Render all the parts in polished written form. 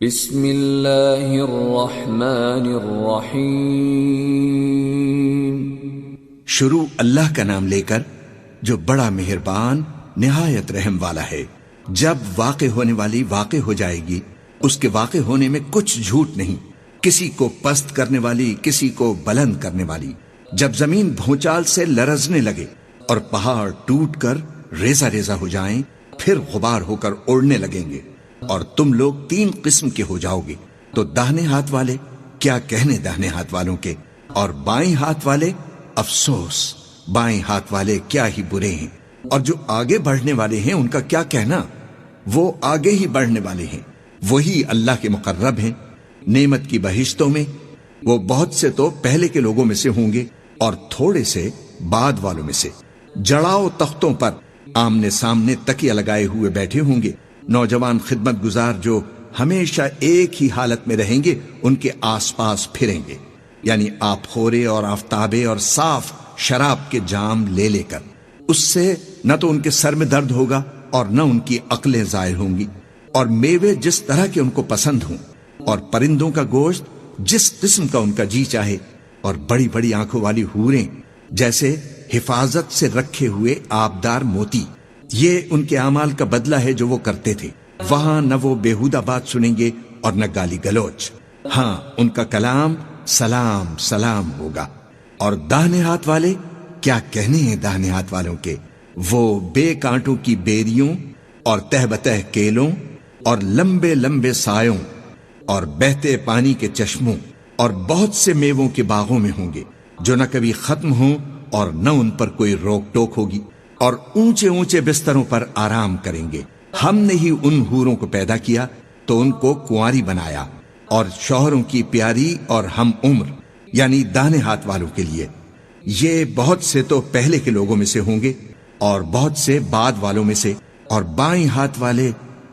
بسم اللہ الرحمن الرحیم۔ شروع اللہ کا نام لے کر جو بڑا مہربان نہایت رحم والا ہے۔ جب واقع ہونے والی واقع ہو جائے گی، اس کے واقع ہونے میں کچھ جھوٹ نہیں، کسی کو پست کرنے والی، کسی کو بلند کرنے والی۔ جب زمین بھونچال سے لرزنے لگے اور پہاڑ ٹوٹ کر ریزہ ریزہ ہو جائیں، پھر غبار ہو کر اڑنے لگیں گے، اور تم لوگ تین قسم کے ہو جاؤ گے، تو داہنے ہاتھ والے کیا کہنے داہنے ہاتھ والوں کے، اور بائیں ہاتھ والے افسوس بائیں ہاتھ والے کیا ہی برے ہیں، اور جو آگے بڑھنے والے ہیں ان کا کیا کہنا، وہ آگے ہی بڑھنے والے ہیں، وہی اللہ کے مقرب ہیں نعمت کی بہشتوں میں۔ وہ بہت سے تو پہلے کے لوگوں میں سے ہوں گے اور تھوڑے سے بعد والوں میں سے۔ جڑاؤ تختوں پر آمنے سامنے تکیہ لگائے ہوئے بیٹھے ہوں گے، نوجوان خدمت گزار جو ہمیشہ ایک ہی حالت میں رہیں گے ان کے آس پاس پھریں گے، یعنی آپ خورے اور آفتابے اور صاف شراب کے جام لے لے کر۔ اس سے نہ تو ان کے سر میں درد ہوگا اور نہ ان کی عقلیں ظاہر ہوں گی، اور میوے جس طرح کے ان کو پسند ہوں، اور پرندوں کا گوشت جس قسم کا ان کا جی چاہے، اور بڑی بڑی آنکھوں والی حوریں جیسے حفاظت سے رکھے ہوئے آبدار موتی۔ یہ ان کے اعمال کا بدلہ ہے جو وہ کرتے تھے۔ وہاں نہ وہ بیہودہ بات سنیں گے اور نہ گالی گلوچ، ہاں ان کا کلام سلام سلام ہوگا۔ اور داہنے ہاتھ والے کیا کہنے ہیں داہنے ہاتھ والوں کے، وہ بے کانٹوں کی بیریوں اور تہ بتہ کیلوں اور لمبے لمبے سایوں اور بہتے پانی کے چشموں اور بہت سے میووں کے باغوں میں ہوں گے، جو نہ کبھی ختم ہوں اور نہ ان پر کوئی روک ٹوک ہوگی، اور اونچے اونچے بستروں پر آرام کریں گے۔ ہم نے ہی ان حوروں کو پیدا کیا تو ان کو کنواری بنایا، اور شوہروں کی پیاری اور ہم عمر، یعنی داہنے ہاتھ والوں کے لیے۔ یہ بہت سے تو پہلے کے لوگوں میں سے ہوں گے اور بہت سے بعد والوں میں سے۔ اور بائیں ہاتھ والے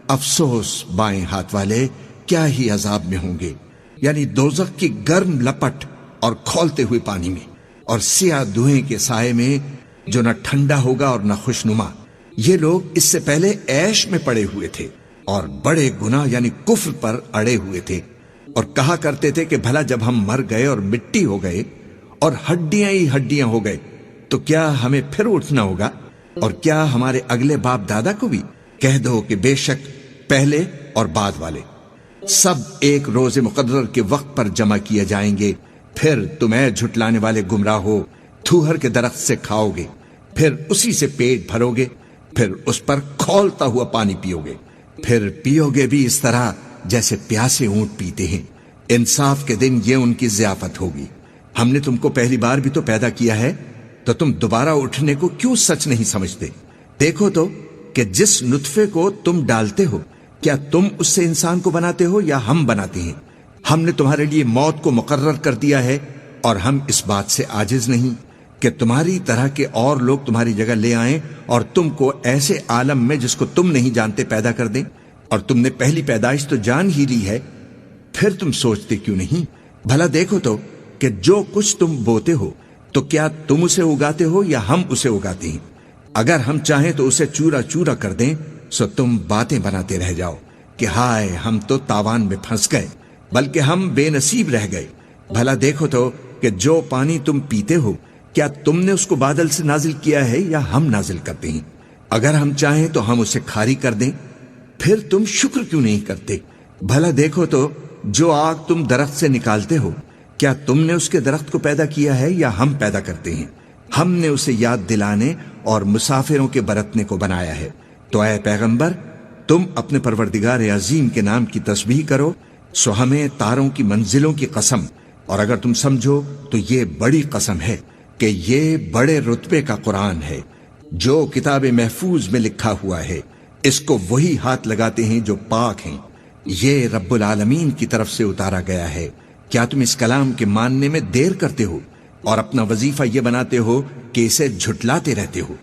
افسوس بائیں ہاتھ والے کیا ہی عذاب میں ہوں گے، یعنی دوزخ کی گرم لپٹ اور کھولتے ہوئے پانی میں، اور سیاہ دھوئیں کے سائے میں جو نہ ٹھنڈا ہوگا اور نہ خوشنما۔ یہ لوگ اس سے پہلے عیش میں پڑے ہوئے تھے اور بڑے گناہ یعنی کفر پر اڑے ہوئے تھے، اور کہا کرتے تھے کہ بھلا جب ہم مر گئے اور مٹی ہو گئے اور ہڈیاں ہی ہڈیاں ہو گئے تو کیا ہمیں پھر اٹھنا ہوگا، اور کیا ہمارے اگلے باپ دادا کو بھی؟ کہہ دو کہ بے شک پہلے اور بعد والے سب ایک روز مقرر کے وقت پر جمع کیے جائیں گے۔ پھر تم اے جھٹلانے والے گمراہ ہو، تھوہر کے درخت سے کھاؤ گے، پھر اسی سے پیٹ بھرو گے، پھر اس پر کھولتا ہوا پانی پیو گے، پھر پیو گے بھی اس طرح جیسے پیاسے اونٹ پیتے ہیں۔ انصاف کے دن یہ ان کی ضیافت ہوگی۔ ہم نے تم کو پہلی بار بھی تو پیدا کیا ہے، تو تم دوبارہ اٹھنے کو کیوں سچ نہیں سمجھتے؟ دیکھو تو کہ جس نطفے کو تم ڈالتے ہو، کیا تم اس سے انسان کو بناتے ہو یا ہم بناتے ہیں؟ ہم نے تمہارے لیے موت کو مقرر کر دیا ہے، اور ہم اس بات سے عاجز نہیں کہ تمہاری طرح کے اور لوگ تمہاری جگہ لے آئیں اور تم کو ایسے عالم میں جس کو تم نہیں جانتے پیدا کر دیں۔ اور تم نے پہلی پیدائش تو جان ہی لی ہے، پھر تم سوچتے کیوں نہیں؟ بھلا دیکھو تو کہ جو کچھ تم بوتے ہو تو کیا تم اسے اگاتے ہو یا ہم اسے اگاتے ہیں؟ اگر ہم چاہیں تو اسے چورا چورا کر دیں، سو تم باتیں بناتے رہ جاؤ کہ ہائے ہم تو تاوان میں پھنس گئے، بلکہ ہم بے نصیب رہ گئے۔ بھلا دیکھو تو کہ جو پانی تم پیتے ہو، کیا تم نے اس کو بادل سے نازل کیا ہے یا ہم نازل کرتے ہیں؟ اگر ہم چاہیں تو ہم اسے کھاری کر دیں، پھر تم شکر کیوں نہیں کرتے؟ بھلا دیکھو تو جو آگ تم درخت سے نکالتے ہو، کیا تم نے اس کے درخت کو پیدا کیا ہے یا ہم پیدا کرتے ہیں؟ ہم نے اسے یاد دلانے اور مسافروں کے برتنے کو بنایا ہے۔ تو اے پیغمبر، تم اپنے پروردگار عظیم کے نام کی تسبیح کرو، سو ہمیں تاروں کی منزلوں کی قسم، اور اگر تم سمجھو تو یہ بڑی قسم ہے کہ یہ بڑے رتبے کا قرآن ہے، جو کتاب محفوظ میں لکھا ہوا ہے، اس کو وہی ہاتھ لگاتے ہیں جو پاک ہیں، یہ رب العالمین کی طرف سے اتارا گیا ہے۔ کیا تم اس کلام کے ماننے میں دیر کرتے ہو اور اپنا وظیفہ یہ بناتے ہو کہ اسے جھٹلاتے رہتے ہو؟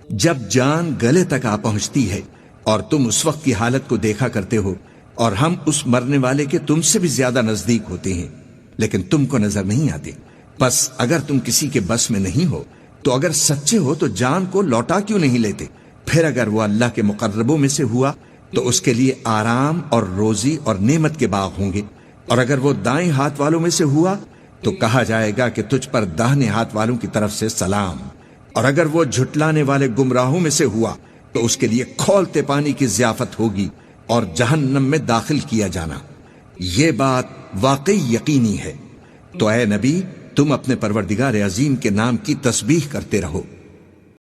جب جان گلے تک آ پہنچتی ہے اور تم اس وقت کی حالت کو دیکھا کرتے ہو، اور ہم اس مرنے والے کے تم سے بھی زیادہ نزدیک ہوتے ہیں، لیکن تم کو نظر نہیں آتے۔ بس اگر تم کسی کے بس میں نہیں ہو تو اگر سچے ہو تو جان کو لوٹا کیوں نہیں لیتے؟ پھر اگر وہ اللہ کے مقربوں میں سے ہوا تو اس کے لیے آرام اور روزی اور نعمت کے باغ ہوں گے، اور اگر وہ دائیں ہاتھ والوں میں سے ہوا تو کہا جائے گا کہ تجھ پر داہنے ہاتھ والوں کی طرف سے سلام، اور اگر وہ جھٹلانے والے گمراہوں میں سے ہوا تو اس کے لیے کھولتے پانی کی ضیافت ہوگی اور جہنم میں داخل کیا جانا۔ یہ بات واقعی یقینی ہے۔ تو اے نبی، تم اپنے پروردگار عظیم کے نام کی تسبیح کرتے رہو۔